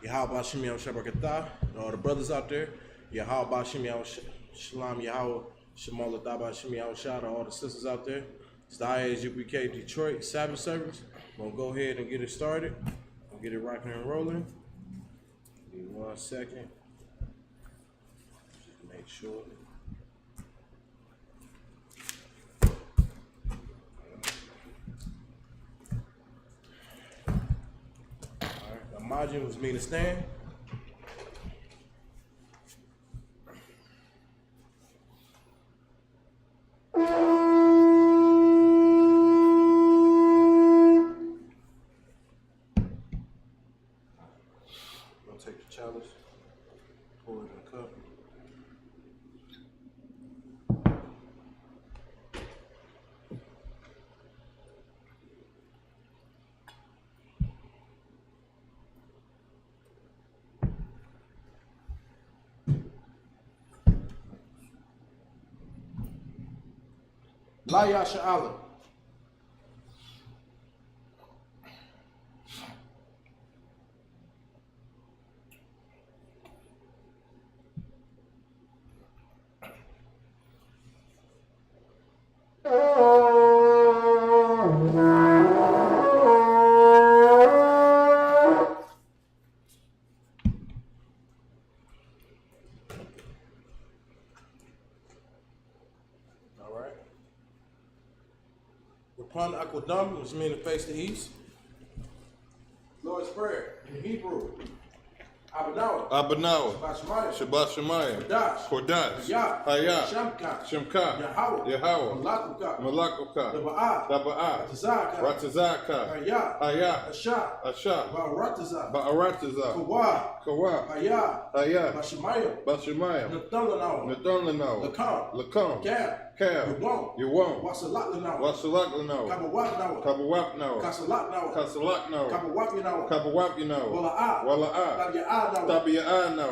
Yahweh Bashim Yahweh Shabrakatah, all the brothers out there. Yahweh Bashim Yahweh Shalom Yahweh Shemal Bashim Yahweh Shah, all the sisters out there. It's the IASUPK Detroit Sabbath service. We're going to go ahead and get it started. We'll get it rocking and rolling. Give me 1 second. Just make sure. Margin was mean to stand. I'll take the chalice, pour it in the cup. La Yasha Allah. Upon Aquadam, which means to face the east. Lord's Prayer in Hebrew. Abanawa. Shabbat Shemayim. Kodash. Hayah. Shemka. Yahweh. Malakuka. Daba'ah. Ratazaka. Hayah. Asha. Ba'arataza. Kawa. Hayah. Bashemayim. Nathanaw. Lakam. Cal. You won't. Wasalak Lano. Kabawapno. Kasalakno. Kabawapino. Wala'ah. Tabia'ano.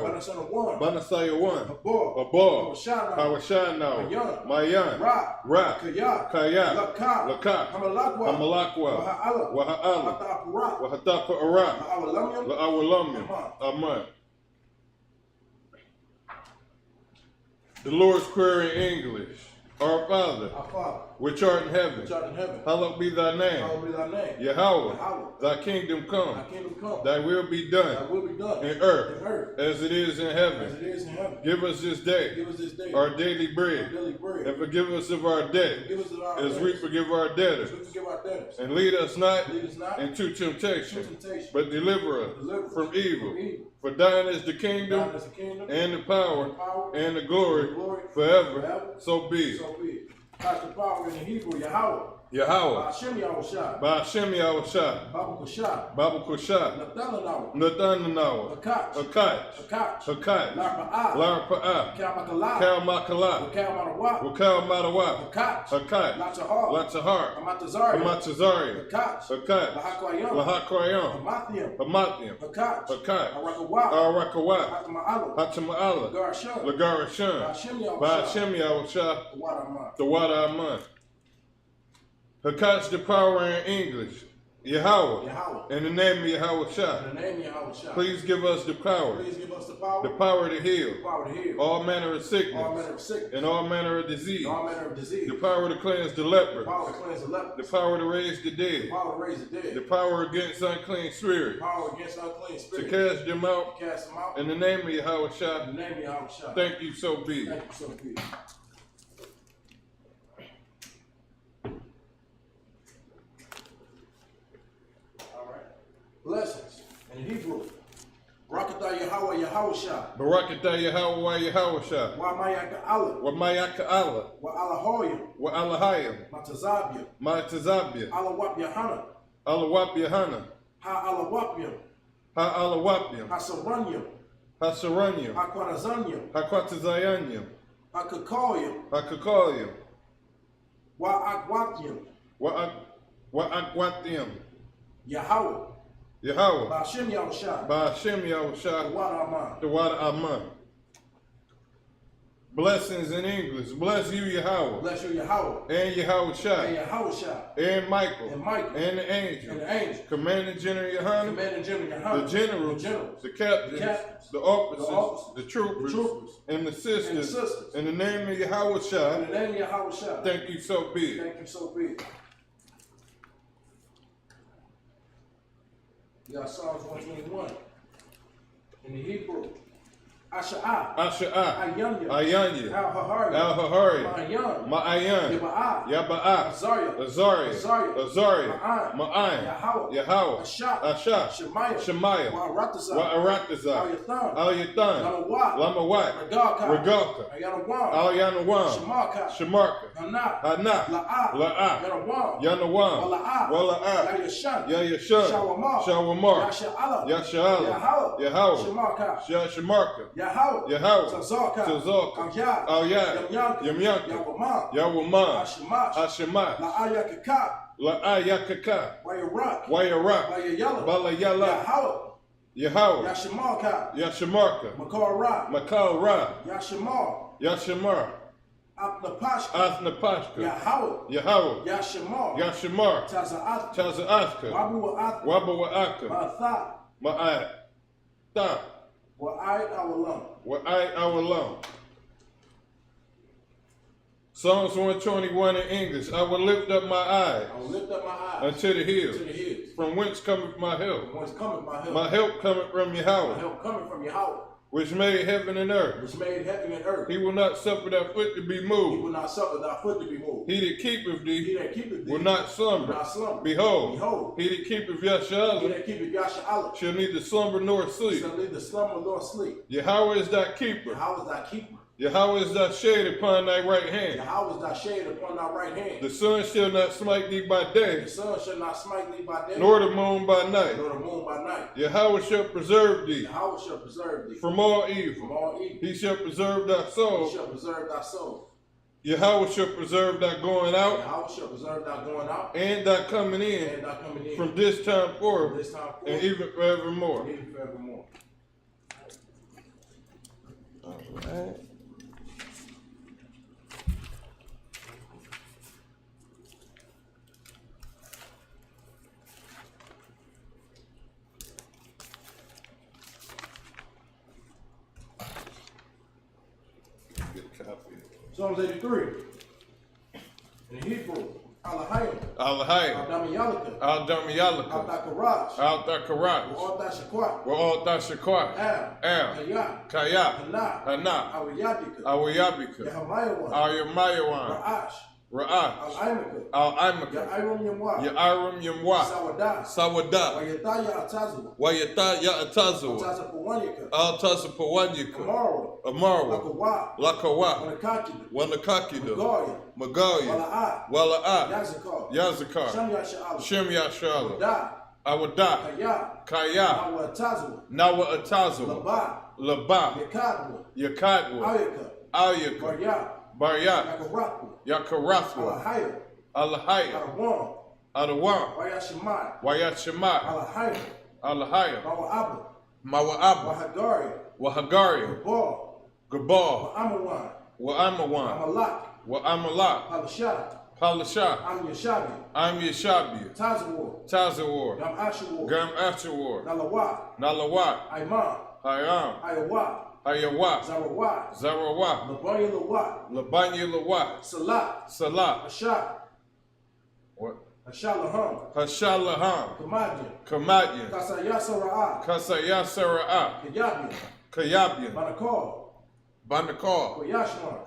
Banasaya 1. Abor. Hawashano. Mayan. Ra. Kaya. Laka. Hamalakwa. Waha'ala. Wahatapa'ara. La'awalamya. Aman. The Lord's Prayer in English. Our Father, which art in heaven, hallowed be thy name. Yahweh, thy kingdom come. Thy will be done in earth as it is in heaven. Give us this day our daily bread, and forgive us of our debt as we forgive our debtors. And lead us not into temptation, but deliver us from evil. For thine is the kingdom, and the power, and the glory forever. So be. That's the power in the Hebrew, Yahweh. Ba'ashem Yahushua. Babu Kusha. Nathanaw. Hakat. Larpa'ah. Kal Makalat. Wakal Matawat. Hakat. Latzahar. Hamatazari. Hakat. Lahakwayam. Hamathiam. Hakat. Arakawat. Hatama'ala. Lagarashan. Ba'ashem Yahushua. The Wada Aman. Hakat's the power in English. Yahweh. In the name of Yahweh Shah. Please give us the power. The power to heal. All manner of sickness. And all manner of disease. The power to cleanse the leper. The power to raise the dead. The power against unclean spirits. To cast them out. In the name of Yahweh Shah. Thank you, so be. Blessings in Hebrew. Barakatah Yahweh Yahushua. Barakatah Yahweh Yahushua. Wa Mayaka Allah. Wa Mayaka Allah. Wa Alahoyim. Wa Alahayim. Matazabia. Alawap Yahana. Alawap Yahana. Ha Alawapyam. Hasaranyim. Hakwatazayanyim. Hakakoyim. Wa Akwatiyam. Yahweh. Ba'ashem Yahushua. The Wada Aman. Blessings in English. Bless you, Yahweh. Bless you, Yahweh. And Yahweh Shai. And Yahweh Shai. And Michael. And Michael. And the angel. And the angel. Commanding General Yohanan. Commanding General Yohanan. The generals. The captains. The officers. The troopers. And the sisters. In the name of Yahweh Shai. In the name of Yahweh Shai. Thank you so big. Thank you so big. You got Psalms 121. In the Hebrew. Asha'ah. Ayanya. Al-Hahari. Ma'ayan. Yaba'ah. Azariah. Ma'ayan. Yahweh. Asha. Shemaiah. Wa'aratazah. Al-Yathan. Lamawat. Regalka. Al-Yanawam. Shemarka. Hanah. La'ah. Yanawam. Wala'ah. Yayashan. Shawamar. Yasha'ala. Yahweh. Shemarka. Yahweh, Tazaka, Al-Yad, Yamyanka, Yawamah, Hashemah, La'ayakaka, Wayarak, Balayala, Yahweh, Yashamarka, Makal Ra, Yashamar, Athnapashka, Yahweh, Yashamar, Taza'athka, Wabawa'aka, Ma'at, our lung. Psalms 121 in English. I will lift up my eyes. Unto the hills. From whence cometh my help? My help cometh from Yahweh. Which made heaven and earth. He will not suffer thy foot to be moved. He that keepeth thee will not slumber. Behold, he that keepeth Yasha'ala shall neither slumber nor sleep. Yahweh is thy keeper. Yahweh is thy shade upon thy right hand. The sun shall not smite thee by day. Nor the moon by night. Yahweh shall preserve thee. From all evil. He shall preserve thy soul. Yahweh shall preserve thy going out. And thy coming in. From this time forward. And even forevermore. All right. Psalms 83. In Hebrew, Al-Hayim. Al-Damiyalaka. Al-Dakaraj. Al-Shakwat. Al. Kayah. Hanah. Awiyabika. Al-Yamayawan. Ra'ash. Al-Imaka. Ya'arum Yamwa. Sawadah. Wayata Ya'atazu. Al-Tasapawanyaka. Amarwa. Lakawa. Wanakakida. Magaya. Wala'ah. Yazakar. Shem Yashala. Awadah. Kaya. Nawa Atazawa. Laba. Yakadwa. Ayaka. Baryak. Yakarathwa. Alahaya. Adawam. Wayat Alahaya. Mawa'aba. Wahagari. Gabal. Wa'amawan. Wa'amalak. Palasha. I'm Yeshabia. Tazawar. Gam Ashawar. Nalawat. Hayam. Ayawa. Zarawa. Labanya Lawat. Salat. What? Hashalaham. Kamadian. Kasayasara'a. Kayabian. Banakar.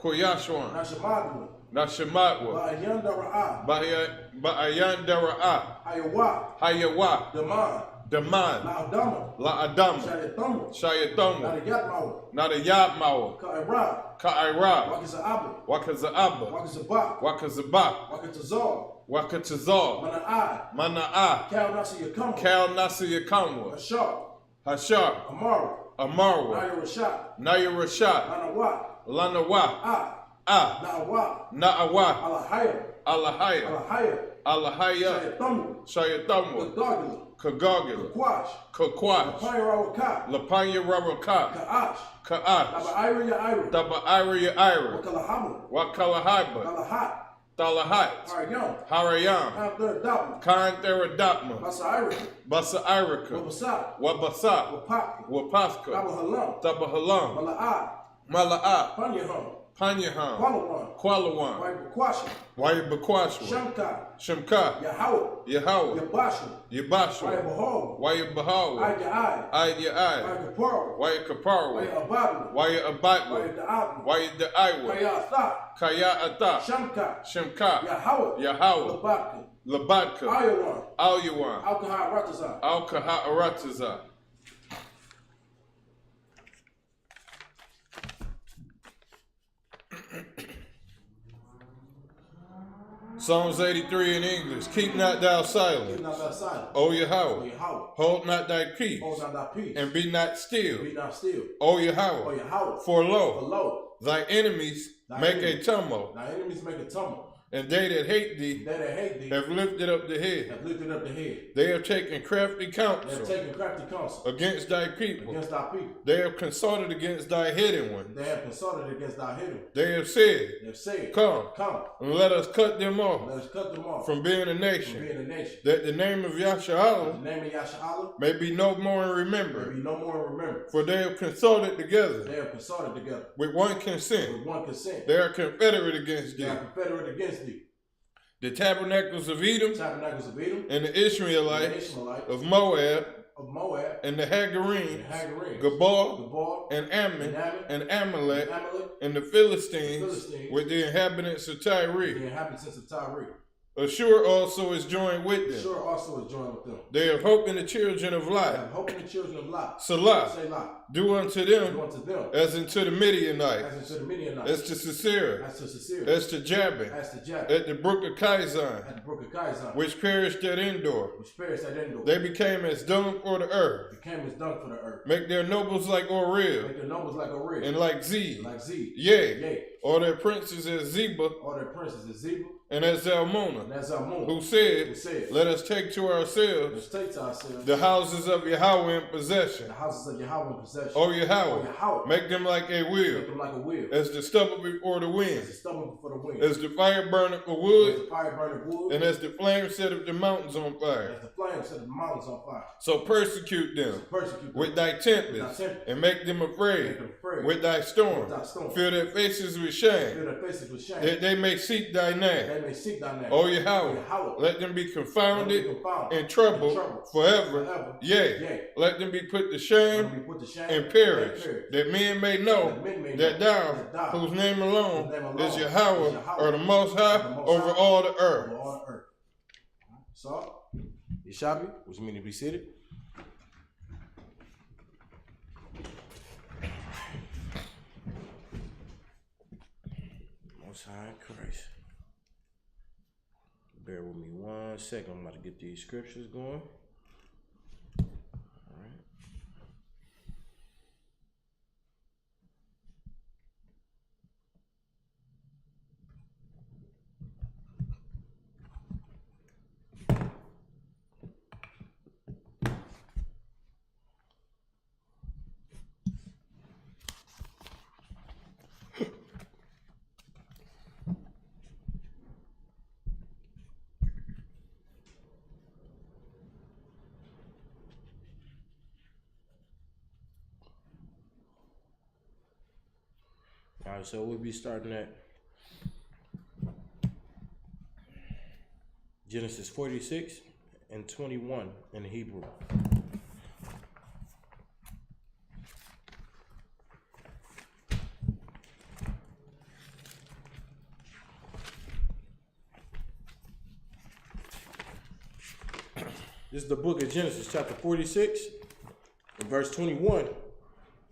Koyashwan. Nashamatwa. Ba'ayandara'a. Hayawa. Daman. La'adam. Shayatamwa. Nadayatmawa. Ka'ira. Wakaza'aba. Wakatazal. Mana'a. Kal Nasiyakamwa. Hashar. Amarwa. Naya Rashat. Lanawa. Na'awa. Alahaya. Alahaya. Shayatamu. Kagagila. Kakwash. Lapanya Rawaka. Ka'ash. Taba Ira. Wakalahaiba. Talahat. Harayam. Kantheradapma. Basa Irika. Wabasa. Wapaska. Tabahalam. Mala'at. Panyaham. Qualawan. Wayabakwashwa. Shemka. Yahweh. Yabashwa. Wayabahawa. Ayai. Wayakaparwa. Wayabatwa. Wayadaiwa. Kaya'ata. Shemka. Yahweh. Labatka. Alyuwan. Alkaha. Psalms 83 in English. Keep not thou silent, O Yahweh. Hold not thy peace, and be not still, O Yahweh. For lo, thy enemies make a tumult, and they that hate thee have lifted up the head. They have taken crafty counsel against thy people. They have consulted against thy hidden ones. They have said, Come, and let us cut them off from being a nation, that the name of Yasharahla may be no more in remembrance. For they have consulted together with one consent. They are confederate against thee. The tabernacles of Edom, and the Ishmaelites of Moab, and the Hagarenes, Gabal, and Ammon, and Amalek, and the Philistines, with the inhabitants of Tyre. Ashur also is joined with them. They have hope in the children of Lot. Salah. Do unto them as unto the Midianites, as to Sisera, as to Jabin, at the brook of Kizon, which perished at Endor. They became as dung for the earth. Make their nobles like Oreb, and like Zeb. Yea, or their princes as Zebah, and as Zalmunna, who said, Let us take to ourselves the houses of Yahweh in possession. O Yahweh, make them like a wheel, as the stubble before the wind, as the fire burneth for wood, and as the flame setteth the mountains on fire. So persecute them with thy tempest, and make them afraid with thy storm. Fill their faces with shame, that they may seek thy name. O Yahweh, let them be confounded and troubled forever. Yea, let them be put to shame and perish, that men may know that thou, whose name alone is Yahweh, are the Most High over all the earth. So, Yeshabi, which means to be seated. Most High Christ. Bear with me 1 second. I'm about to get these scriptures going. All right, so we'll be starting at Genesis 46 and 21 in the Hebrew. This is the book of Genesis, chapter 46, and verse 21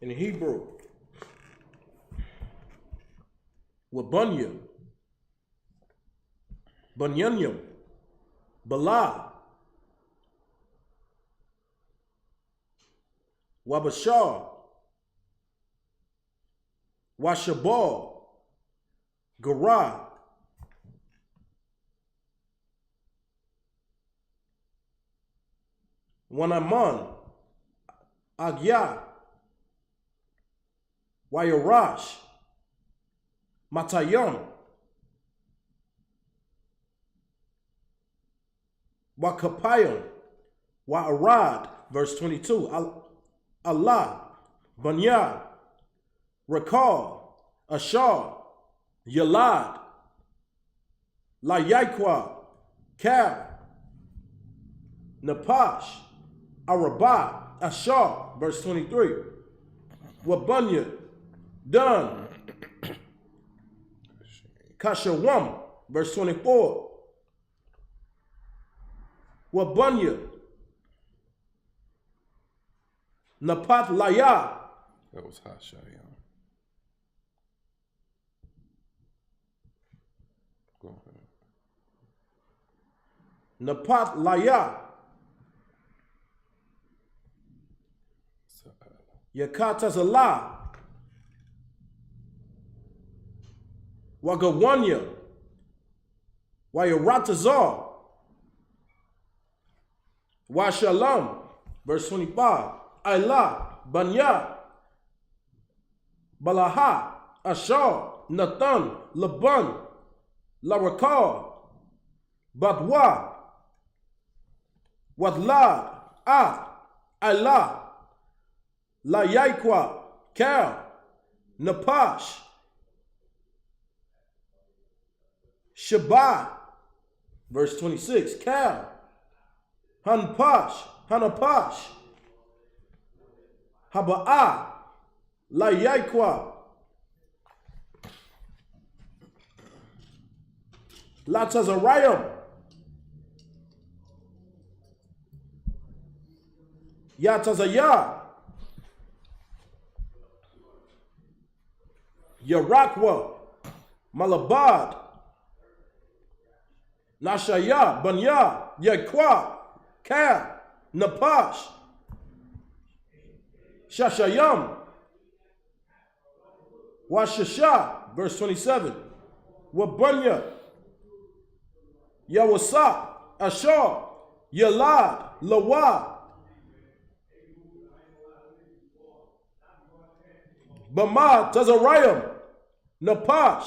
in the Hebrew. Wabunya, Bunyanyam, Bala, Wabashar, Washabal, Garad, Wanaman, Agya, Wayarash, Matayam, Wakapayam, Wa'arad, verse 22, Allah, Banya, Rakal, Ashar, Yalad, Layakwa, Kal, Napash, Arabah, Ashar, verse 23, Wabunya, Dun, Kashawam, verse 24, Wabunya, Napat Laya. That was Hashayam. Go ahead. Napat Laya. Yakatazala. Wagawanya. Wayaratazar. Washalam. Verse 25. Ailah. Banya. Balaha. Ashar. Nathan. Laban. Larakal. Badwa. Wadlad. Ailah. Layakwa, Kal, Napash, Shabbat, verse 26, Kal, Hanapash, Haba'ah, Layakwa, Latazarayam, Yatazayah, Yarakwa, Malabad, Nashaya, Banya, Yakwa, Kal, Napash, Shashayam, Washasha, verse 27, Wabunya, Yawasa, Ashar, Yalad, Lawa, Bama, Tazarayam, Napash,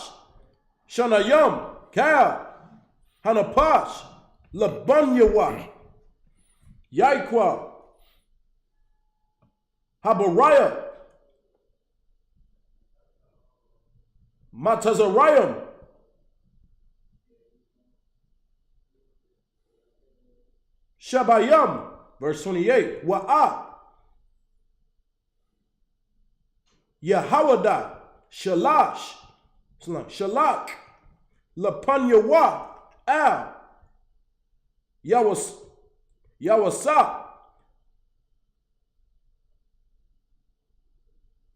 Shanayam, Kal, Hanapash, Labanyawa, Yaikwa, Habaraya, Matazarayam, Shabayam, verse 28, Wa'at, Yahawada, Shalash, Shalak, Lapanyawa, Al, Yawasa,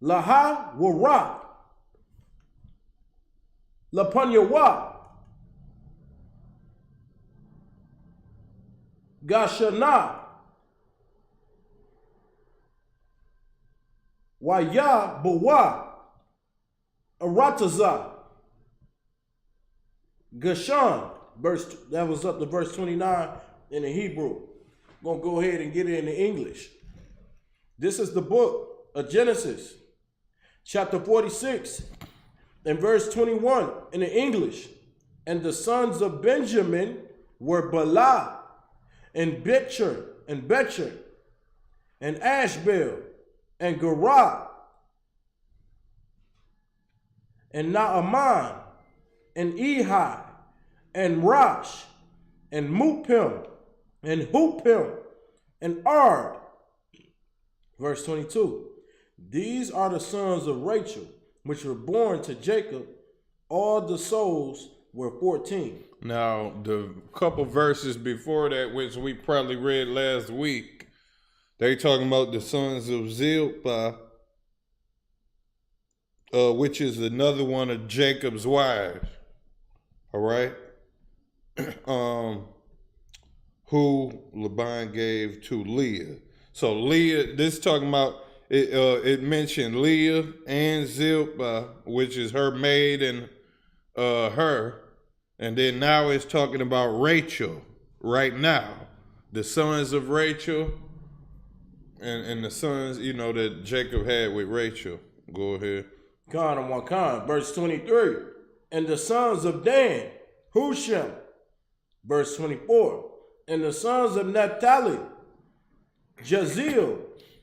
Laha, Wara, Lapanyawa, Gashana, Waya, Bawa, Arataza, Gashan, that was up to verse 29 in the Hebrew. I'm going to go ahead and get it in the English. This is the book of Genesis, chapter 46, and verse 21 in the English. And the sons of Benjamin were Bala, and Betcher, and Ashbel, and Gerah, and Naaman, and Ehi, and Rosh, and Mupim, and Hupim, and Ard. Verse 22. These are the sons of Rachel, which were born to Jacob. All the souls were 14. Now, the couple verses before that, which we probably read last week, they talking about the sons of Zilpah, which is another one of Jacob's wives. All right? Who Laban gave to Leah. So Leah, this talking about, it mentioned Leah and Zilpah, which is her maid and her, and then now it's talking about Rachel right now, the sons of Rachel, and the sons, that Jacob had with Rachel. Go ahead. Verse 23. And the sons of Dan, Husham. Verse 24. And the sons of Naphtali, Jaziel,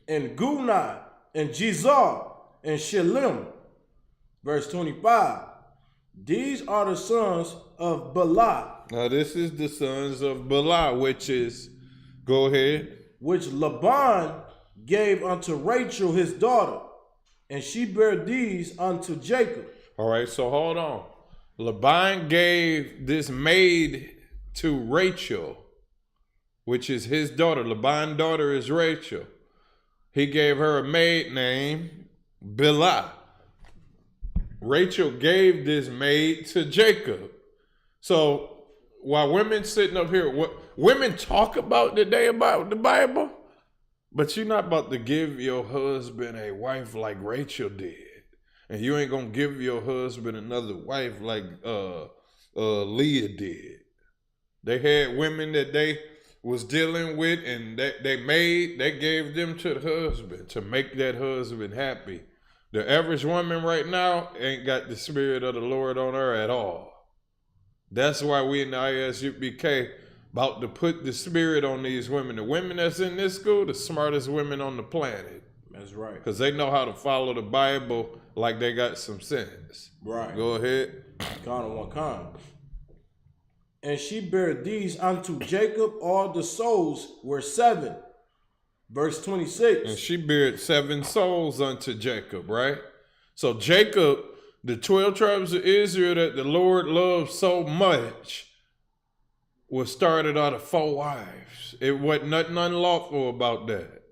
and Guni, and Jizar, and Shillim. Verse 25. These are the sons of Bela. Now this is the sons of Bela, which is, go ahead. Which Laban gave unto Rachel his daughter, and she bare these unto Jacob. All right, so hold on. Laban gave this maid to Rachel, which is his daughter. Laban's daughter is Rachel. He gave her a maid named Bilhah. Rachel gave this maid to Jacob. So while women sitting up here, women talk about today about the Bible, but you're not about to give your husband a wife like Rachel did. And you ain't going to give your husband another wife like Leah did. They had women that they was dealing with, and they gave them to the husband to make that husband happy. The average woman right now ain't got the spirit of the Lord on her at all. That's why we in the ISUPK about to put the spirit on these women. The women that's in this school, the smartest women on the planet. That's right. Because they know how to follow the Bible like they got some sense. Right. Go ahead. And she bare these unto Jacob, all the souls were 7. Verse 26. And she bare 7 souls unto Jacob, right? So Jacob, the 12 tribes of Israel that the Lord loved so much, was started out of 4 wives. It wasn't nothing unlawful about that.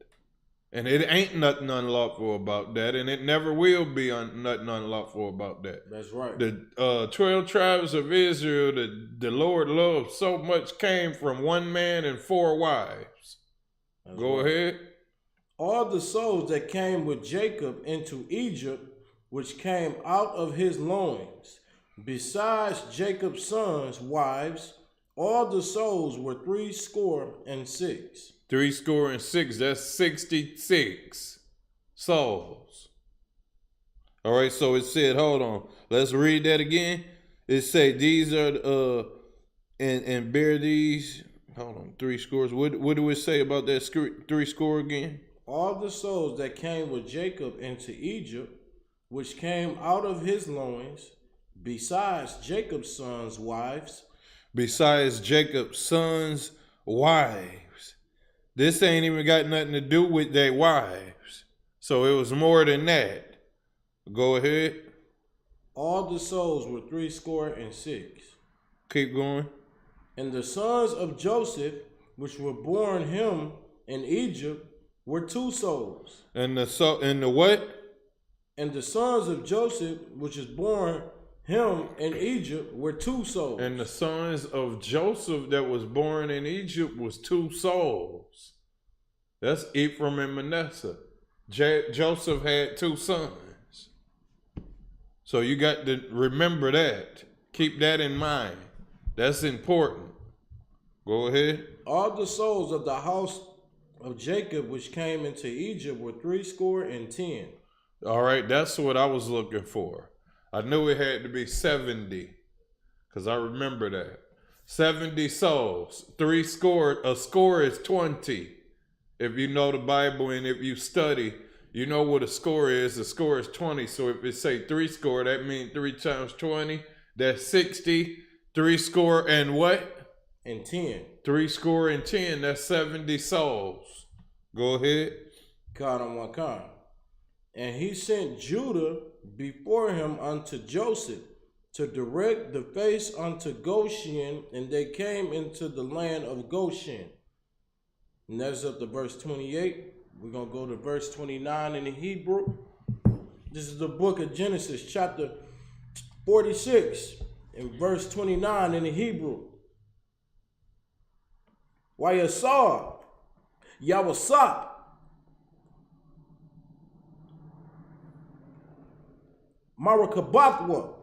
And it ain't nothing unlawful about that, and it never will be nothing unlawful about that. That's right. The 12 tribes of Israel that the Lord loved so much came from 1 man and 4 wives. That's Go right. ahead. All the souls that came with Jacob into Egypt, which came out of his loins, besides Jacob's sons' wives, all the souls were 66. 66, that's 66 souls. All right, so it said, hold on, let's read that again. It said, these are, and bear these, hold on, 3 scores. What do it say about that 3 score again? All the souls that came with Jacob into Egypt, which came out of his loins, besides Jacob's sons' wives. Besides Jacob's sons' wives. This ain't even got nothing to do with their wives. So it was more than that. Go ahead. All the souls were 66. Keep going. And the sons of Joseph, which were born him in Egypt, were 2 souls. And the what? And the sons of Joseph, which is born him in Egypt, were 2 souls. And the sons of Joseph that was born in Egypt was 2 souls. That's Ephraim and Manasseh. Joseph had 2 sons. So you got to remember that. Keep that in mind. That's important. Go ahead. All the souls of the house of Jacob which came into Egypt were 70. All right, that's what I was looking for. I knew it had to be 70, because I remember that. 70 souls. 3 score. A score is 20. If you know the Bible and if you study, you know what a score is. A score is 20. So if it say 3 score, that means 3 times 20. That's 60. 3 score and what? And 10. 3 score and 10. That's 70 souls. Go ahead. And he sent Judah before him unto Joseph to direct the face unto Goshen, and they came into the land of Goshen. And that's up to verse 28. We're going to go to verse 29 in the Hebrew. This is the book of Genesis, chapter 46, and verse 29 in the Hebrew. Wayasar, Yawasap, Marakabatwa,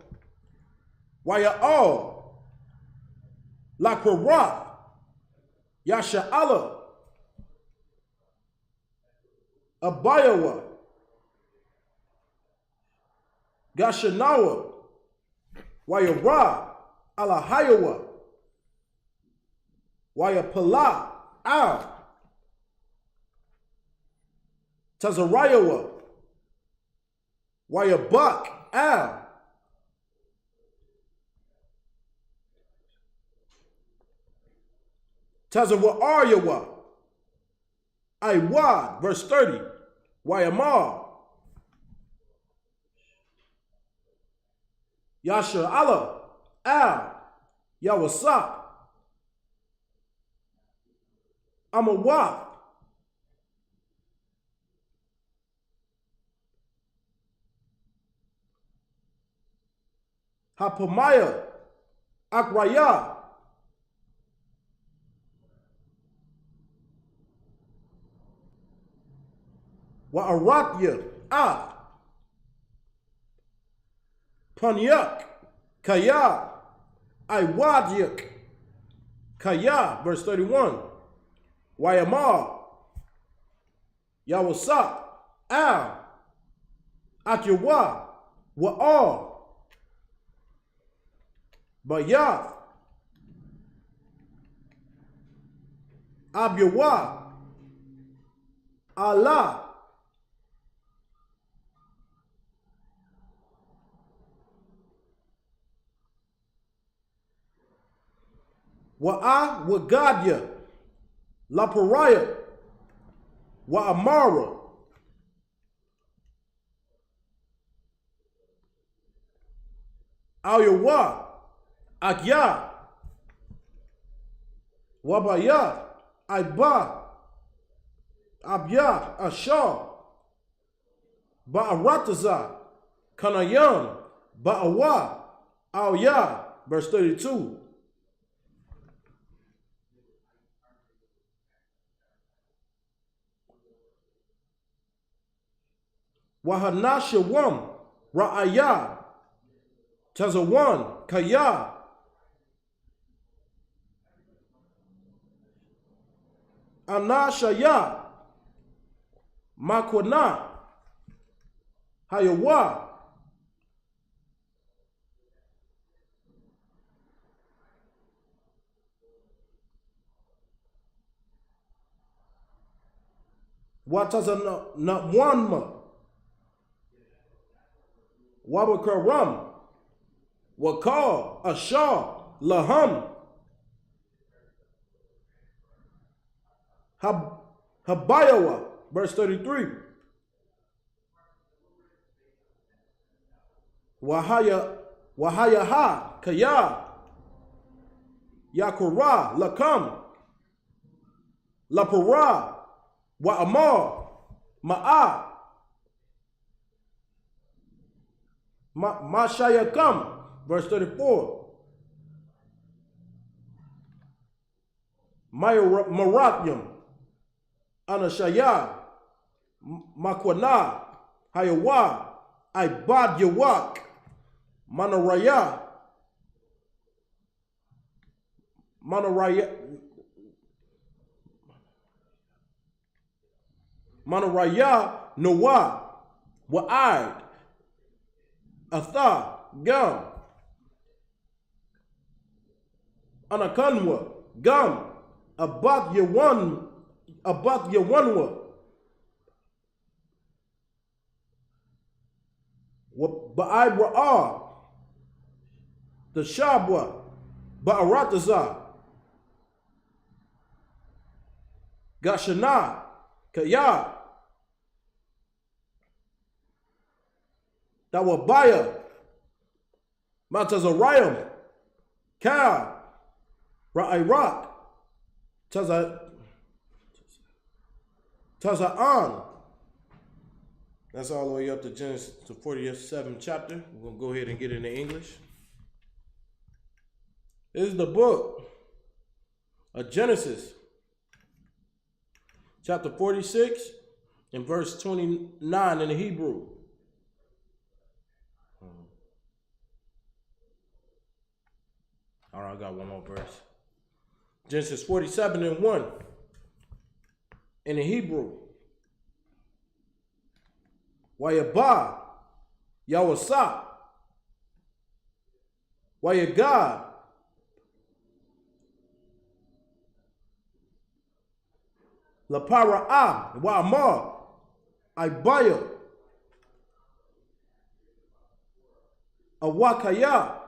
Waya'al, Lakwara, Yasha'ala, Abayawa, Gashanawa, Wayara, Alahayawa, Wayapala, Al, Tazarayawa, Wayabak, Al, Tazawa'aryawa, Iwad, verse 30, Wayamar, Yasha Allah, Al, Yawasap, Amawat, Hapamaya, Akraya, Wa'aratya, Punyak, Kaya, Iwadyak, Kaya, verse 31, Wayamar, Yawasap, Al, Atyawa, Wa'al, Bayath, Abyawa, Allah, Wa'a Wagadya, Laparaya, Wa'amara, Alyawa, Akya, Wabaya, Iba, Abya, Ashar, Ba'arataza, Kanayam, Ba'awa, Alya, verse 32. Wahanashawam, Ra'aya, Tazawan, Kaya, Anashaya, Makwana, Hayawa, Watazanatwanma, Wabakaram, Wakar, Ashar, Laham, Habayawa, verse 33. Wahayaha, Kaya, Yakura, Lakam, Lapara, Wa'amar, Ma'a, Mashayakam, verse 34. Maratyam, Anashaya, Makwana, Hayawa, Ibad Yawak, Manaraya, Noah, Wa'id, Atha, Gam, Anakanwa, Gam, Abat Yawanwa, Ba'ib Ra'ah, the Shabwa, Ba'arataza, Gashana, Kaya, Dawabaya, Matazarayam, Ka, Ra'irak, Taza'an. That's all the way up to Genesis, to 47th chapter. We're going to go ahead and get into English. This is the book of Genesis, chapter 46 and verse 29 in the Hebrew. All right, I got one more verse. Genesis 47:1. In the Hebrew. Wayabah, Yawasa, Wayagad, Lapara'ah, Wa'amah, Ibaya, Awakaya,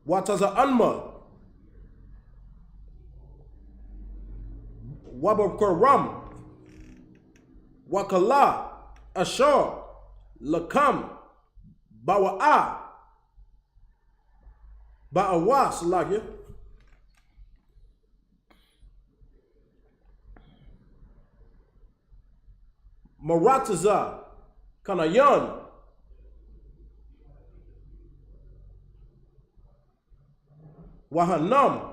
Wataza Anma, Wabakuram, Wakala, Ashar, Lakam, Bawa'a, Ba'awa, Salagya, Marataza, Kanayan, Wahanam,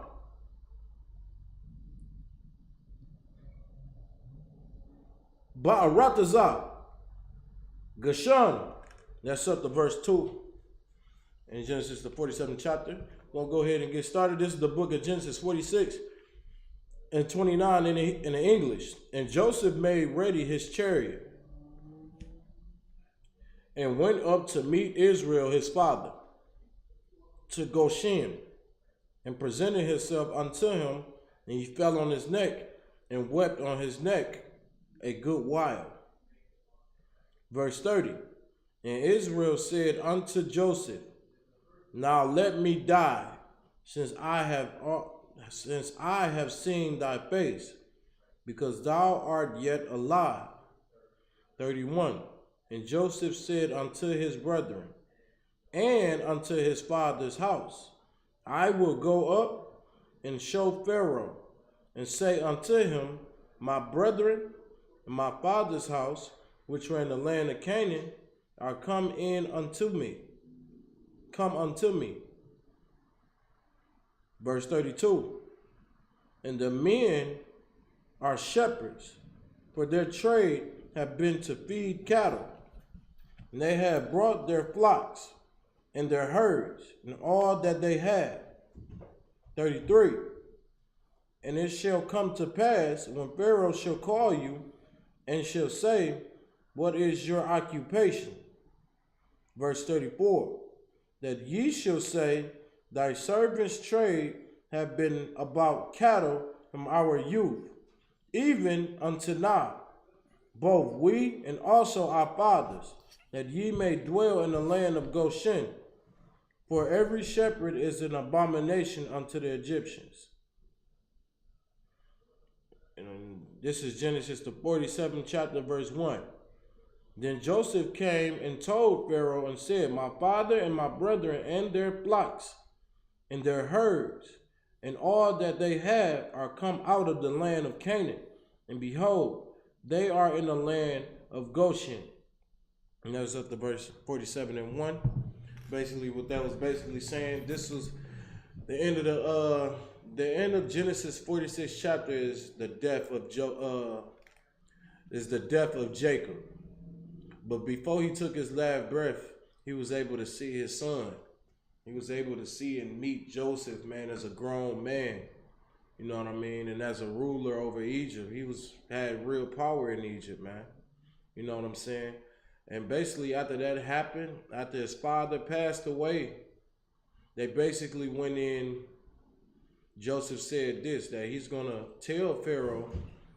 Ba'arataza, Gashan. That's up to verse 2 in Genesis, the 47th chapter. We're going to go ahead and get started. This is the book of Genesis 46 and 29 in the English. And Joseph made ready his chariot and went up to meet Israel his father to Goshen, and presented himself unto him, and he fell on his neck and wept on his neck a good while. Verse 30. And Israel said unto Joseph, now let me die, since I have seen thy face, because thou art yet alive. 31. And Joseph said unto his brethren and unto his father's house, I will go up and show Pharaoh, and say unto him, my brethren and my father's house, which were in the land of Canaan, are come unto me. Verse 32. And the men are shepherds, for their trade have been to feed cattle, and they have brought their flocks and their herds and all that they had. 33. And it shall come to pass, when Pharaoh shall call you and shall say, what is your occupation? Verse 34. That ye shall say, thy servants' trade have been about cattle from our youth, even unto now, both we and also our fathers, that ye may dwell in the land of Goshen. For every shepherd is an abomination unto the Egyptians. And this is Genesis, the 47th chapter, verse 1. Then Joseph came and told Pharaoh and said, my father and my brethren and their flocks and their herds and all that they have are come out of the land of Canaan. And behold, they are in the land of Goshen. And that was up to verse 47 and 1. Basically, what that was basically saying, this was the end of the end of Genesis 46 chapter is the death of Jacob. But before he took his last breath, he was able to see his son. He was able to see and meet Joseph, man, as a grown man. You know what I mean? And as a ruler over Egypt, he had real power in Egypt, man. You know what I'm saying? And basically after that happened, after his father passed away, they basically went in. Joseph said this, that he's going to tell Pharaoh,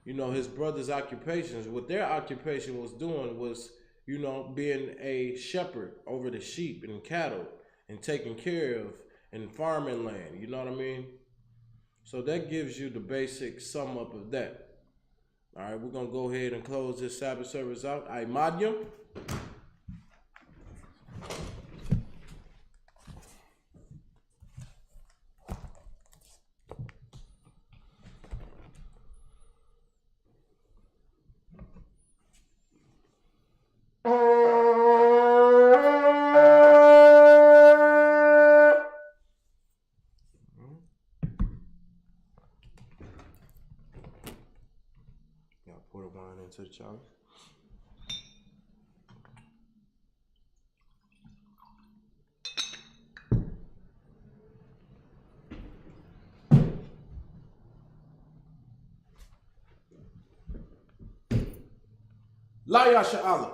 you know, his brother's occupations. What their occupation was doing was, you know, being a shepherd over the sheep and cattle and taking care of and farming land. You know what I mean? So that gives you the basic sum up of that. All right, we're going to go ahead and close this Sabbath service out. Imadium. Pour the wine into the chalice. La Yasha Allah.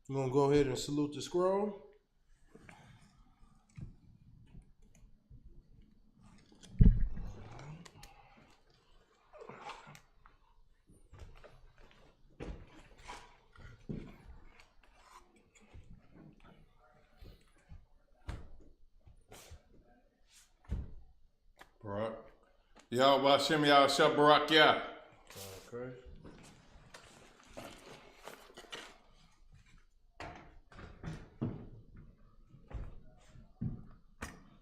I'm going to go ahead and salute the scroll. Right. Yahweh Hashem Yahshua Barak Yah. Okay.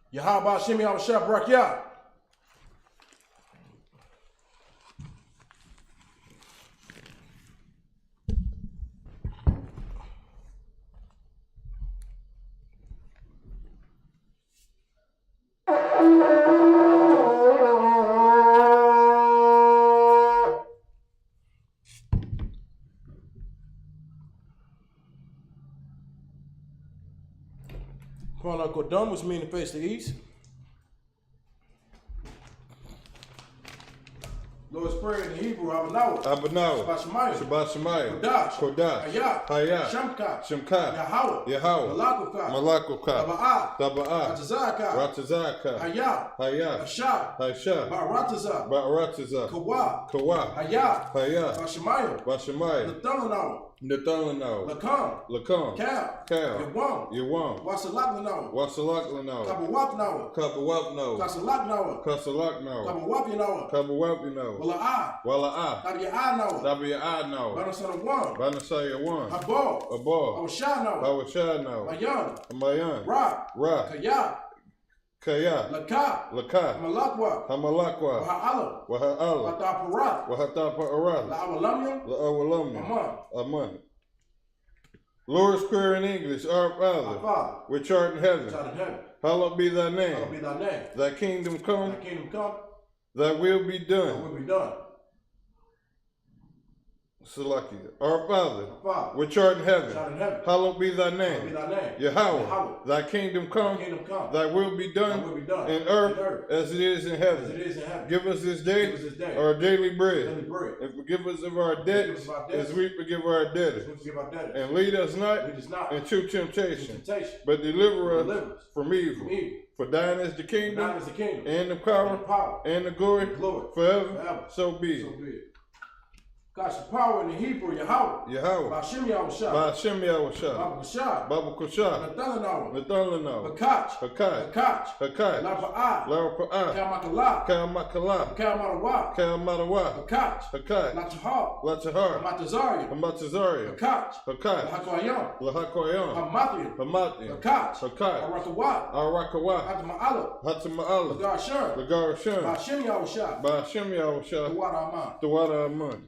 Yahweh Hashem Yahshua Barak Yah. Kwana Kodam, which means to face the east. Lord's Prayer in Hebrew, Abanawa. Shabbat Shemayim. Kodash. Hayah. Shemka. Yahweh. Malakukah. Taba'ah. Ratazaka. Hayah. Hasha. Ba'ratazah. Kawa. Hayah. Bashemayim. Nathanahu. Lakam. Cal. Yawam. Wasalaklanau. Kabawapnahu. Kasalaknahu. Kabawapinahu. Wala'ah. Tabi'ah. Banasaya one. Abba. Awashanahu. Mayan. Ra. Kaya. Laka. Hamalakwa. Waha'ala. Wahatapa'arat. La'awalamya. Aman. Lord's Prayer in English. Our Father, which art in heaven, hallowed be thy name. Thy kingdom come. Thy will be done. Salakia. Our Father, which art in heaven, hallowed be thy name. Yahweh, thy kingdom come, thy will be done in earth as it is in heaven. Give us this day our daily bread, and forgive us of our debts as we forgive our debtors. And lead us not into temptation, but deliver us from evil. For thine is the kingdom, and the power, and the glory forever. So be it. God's power in the Hebrew, Yahweh. Ba'ashem Yahushua. Baba Kusha. Nathanahu. Hakach. Larapa'ah. Kalmakala. Kalmatawa. Hakach. Latahar. Matazariah. Hakach. Lahakoyam. Hamathiam. Hakach. Arakawat. Hatama'ala. Lagarashun. Ba'ashem Yahushua. Tawada Aman.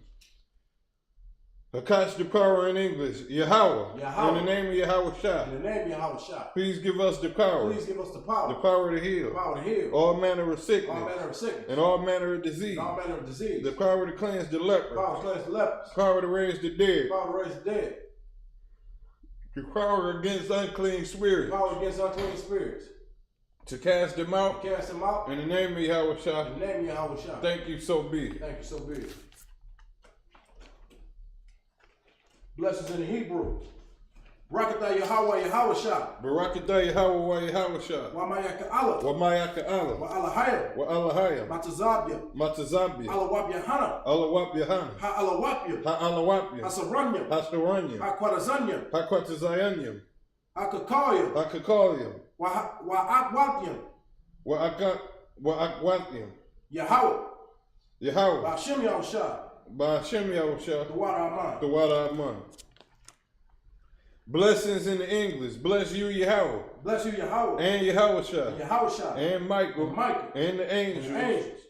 Hakach the power in English. Yahweh. In the name of Yahweh. Please give us the power. The power to heal. All manner of sickness. And all manner of disease. The power to cleanse the leper. Power to raise the dead. The power against unclean spirits. To cast them out. In the name of Yahweh. Thank you, so be it. Blessings in the Hebrew. Barakatah Yahweh Yahawashah. Barakatah Yahweh Yahawashah. Wamayaka Allah. Wamayaka Allah. Wa Allahaya. Wa Allahaya. Matazabya. Alawap Yahana. Alawap Yahana. Ha Alawapya. Ha Alawapya. Hasaranyam. Hasaranyam. Ha Quatazanyam. Ha Quatazanyam. Ha Kakalyam. Ha Kakalyam. Wa Akwatyam. Wa Akwatyam. Yahweh. Ba'ashem Yahushua. The water Aman. Blessings in the English. Bless you, Yahweh. And Yahweh. And Michael. And the angels.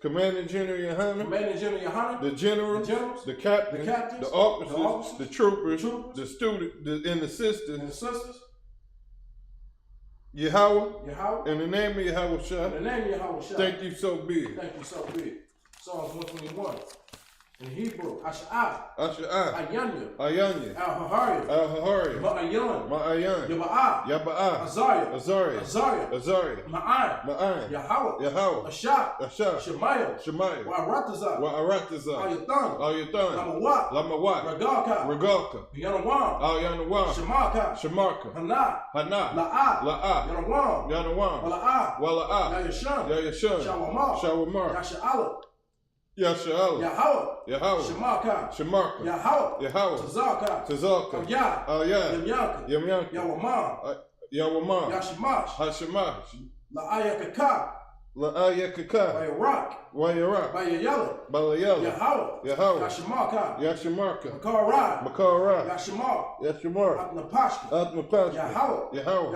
Commander General Yohana. The generals. The captains. The officers. The troopers. The students. And the sisters. Yahweh. In the name of Yahweh Shah. In the name of Yahweh Shah. Thank you so big. Thank you so big. Psalms 121. In Hebrew, Ash'ah, Ayanya, Al-Hahariya, Ma'ayan, Yaba'ah, Azariah, Ma'an, Yahweh, Ashah, Shemayo, Wa'aratazah, Ayatan, Lamawat, Regalka, Yanawam, Shemarka, Hana, La'ah, Yanawam, Wala'ah, Yashun, Shawamar, Yahweh, Shemarka, Yahweh, Tazaka, Yamyanka, Yawamah, Hashimash, La'ayakaka, Wayarak, Balayala, Yahweh, Yashimarka, Makara, Yashimar, Atnapashka, Yahweh,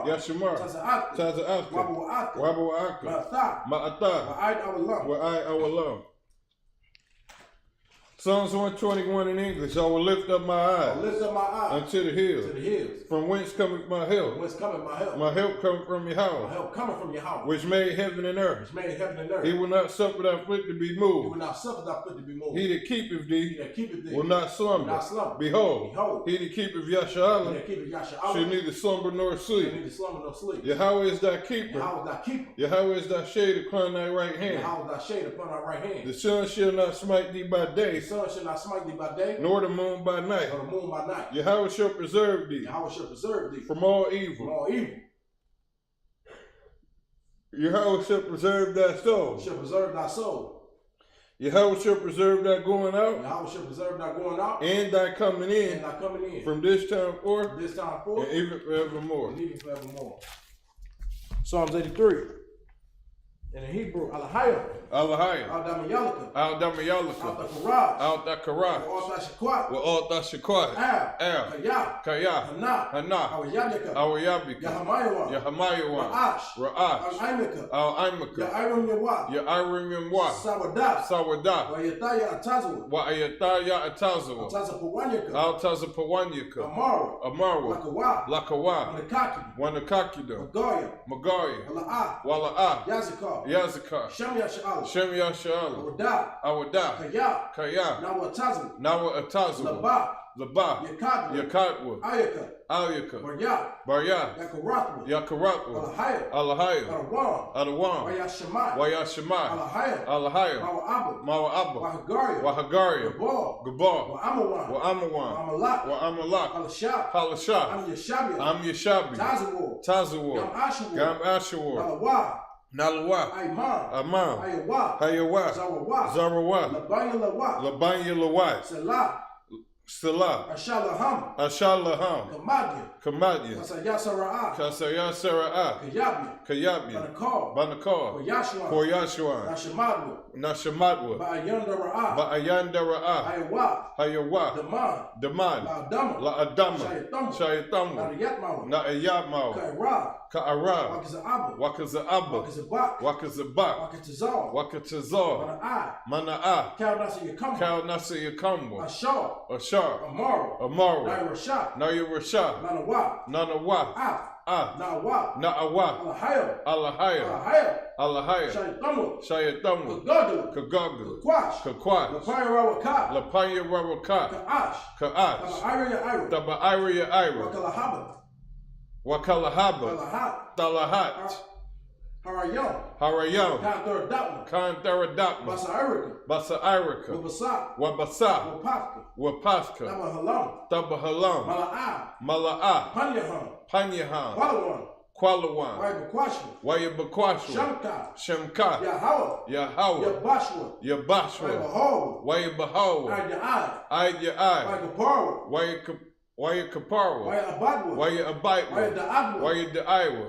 Yashimar, Taza'atka, Wabu'aka, Ma'ata, Wa'ai Awalam. Psalms 121 in English. I will lift up my eyes unto the hills. From whence cometh my help? My help cometh from Yahweh. Which made heaven and earth. He will not suffer thy foot to be moved. He that keepeth thee will not slumber. Behold, he that keepeth Yasha'Allah shall neither slumber nor sleep. Yahweh is thy keeper. Yahweh is thy shade upon thy right hand. The sun shall not smite thee by day, nor the moon by night. Yahweh shall preserve thee from all evil. Yahweh shall preserve thy soul. Yahweh shall preserve thy going out. And thy coming in. From this time forth. And even forevermore. Psalms 83. In the Hebrew, Alahaya, Al-Damayalaka, Al-Dakarah, Al-Tashakwat, Kaya, Hana, Awayabika, Yahamayawan, Ra'ash, Al-Aimaka, Ya'arim Yamwa, Sawadah, Wa'ayataya Atazawa, Al-Tazapawanyaka, Amarwa, Lakawa, Wanakakida, Magaya, Wala'ah, Yazakar, Shem Yasha'Allah, Awadah, Kaya, Nawa Atazu, Labah, Yakatwa, Ayaka, Barya, Yakaratwa, Alahaya, Adawam, Wayashemai, Alahaya, Mawa'abba, Wahagaria, Gabar, Wa'amawan, Wa'amalak, Halashah, Am Yeshabi, Tazawar, Gam Ashawar, Nalawa, Amam, Hayawa, Zarawa, Labanya Lawat, Salah, Ashalaham, Kamadya, Kasaya Sara'ah, Kayabya, Banakar, Koyashuan, Nashamatwa, Ba'ayandara'ah, Hayawa, Daman, La'adama, Shayatamwa, Na'ayatmawa, Ka'arab, Wakaza'abba, Wakazabak, Wakatazar, Mana'ah, Kal Nasa Yakamwa, Ashar, Amara, Nairashah, Nanawa, Na'awa, Alahaya, Shayatamwa, Kagaga, Kakwash, Lapanya Rawaka, Ka'ash, Taba'ira Ira, Wakalahaba, Talahat, Harayam, Kantaradapma, Basa'irika, Wabasa, Wapaska, Tabahalam, Mala'ah, Panyahan, Qualawan, Wayabakwashwa, Shemka, Yahweh, Yabashwa, Wayabahawa, Aydya'i, Wayakaparwa, Wayabatwa, Wayadaiwa,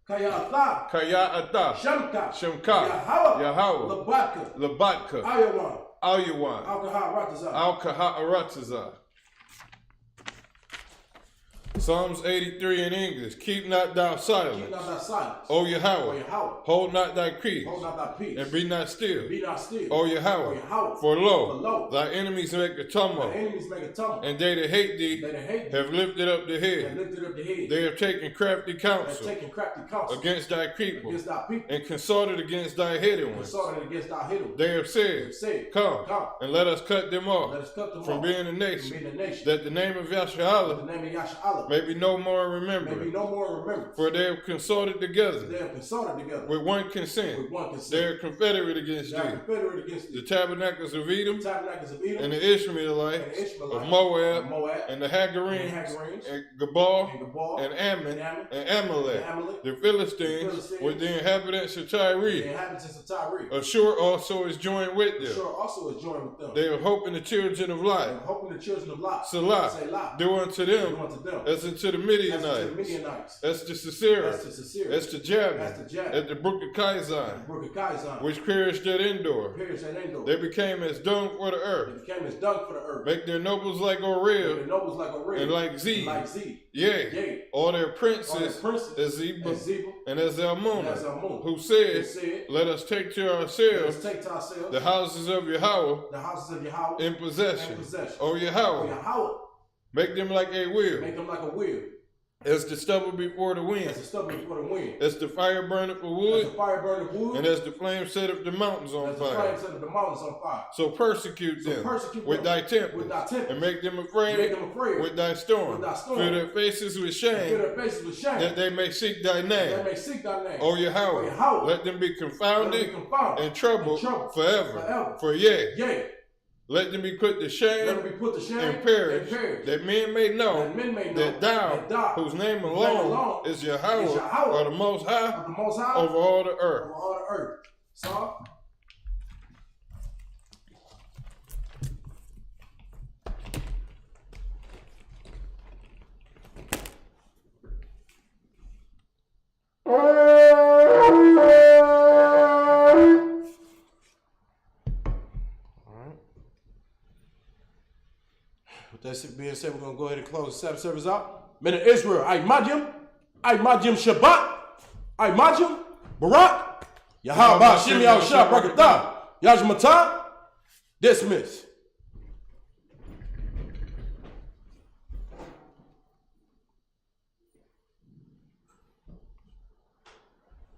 Kaya'ata, Shemka, Yahweh, Labatka, Ayawan, Al-Kaha'arataza. Psalms 83 in English. Keep not thou silence. Keep not thy silence. O Yahweh. O Yahweh. Hold not thy peace. Hold not thy peace. And be not still. Be not still. O Yahweh. O Yahweh. For lo, For lo, thy enemies make a tumult. thy enemies make a tumult. And they that hate thee They that hate thee have lifted up the have head. lifted up the head. They have taken crafty They have counsel taken crafty counsel against thy people. against thy people. And consulted against thy hidden ones. Consulted against thy hidden ones. They have said, Said, Come, and let us cut them off let us cut them from off being a from nation, being a nation. that the name of The Yahshua name of Yahshua may be no more may be remembered. no more remembered. For they have consulted together They have consulted together with one consent. with one They consent. are confederate against They are thee. confederate against The the tabernacles of Edom tabernacles of Edom and the Ishmaelites and the Ishmaelites of Moab of Moab and the and Hagarenes the Hagarenes and Gabal and Gabal and Ammon and Ammon and Amalek. and Amalek, The Philistines with the inhabitants of Tyre. the inhabitants of Tyre. Ashur also is joined with them. Sure also is joined with them. They are hoping the children of They Lot. are hoping the children of Lot Salah, say Lot. do unto Do them unto them as unto the as to the Midianites, Midianites. as to Sisera, As to Sisera. as to Jabin, As to Jabin. at the brook of Kizon, Brook of Kizon. which perished at Endor. Perished at Endor. They became as dung for the They earth. became as dung for the earth. Make their nobles like The Oreb nobles like a ring and like Zeb. like Zeb. Yea, Yea. all their All princes the princes as Zebah as Zebah and as and as Zalmunna, Almunna, who who said, said, Let us take to let ourselves us take to ourselves the houses of Yahweh the houses of Yahweh in possession. in possession. O O Yahweh, Yahweh, make them like a wheel, make them like a wheel, as the stubble before the as wind, the stubble before the wind, as the fire burneth for as wood, the fire burneth wood, and as the flame setteth the mountains on as the fire. flame set the mountains on fire. So persecute So them persecute with them thy tempest, with thy tempest, and make them make afraid them afraid with thy storm. with thy storm. Fill their faces with and fill shame, their faces with shame, that they may seek thy they name. may seek thy name. O Yahweh, O Yahweh, let them be let them be confounded confounded and troubled forever. forever. For yea, Yea, let them be put to let shame them be put to shame and perish, perish, that men may know that men may know that thou, whose name alone is Yahweh, are the most high of the Most High over all the earth. over all the earth. So, with that being said, we're going to go ahead and close the Sabbath service out. Men of Israel, I Majim Shabbat, I Majim, Barak, Yahweh, Shimei, Al Shah, Brakatah, Yajmatah, dismiss.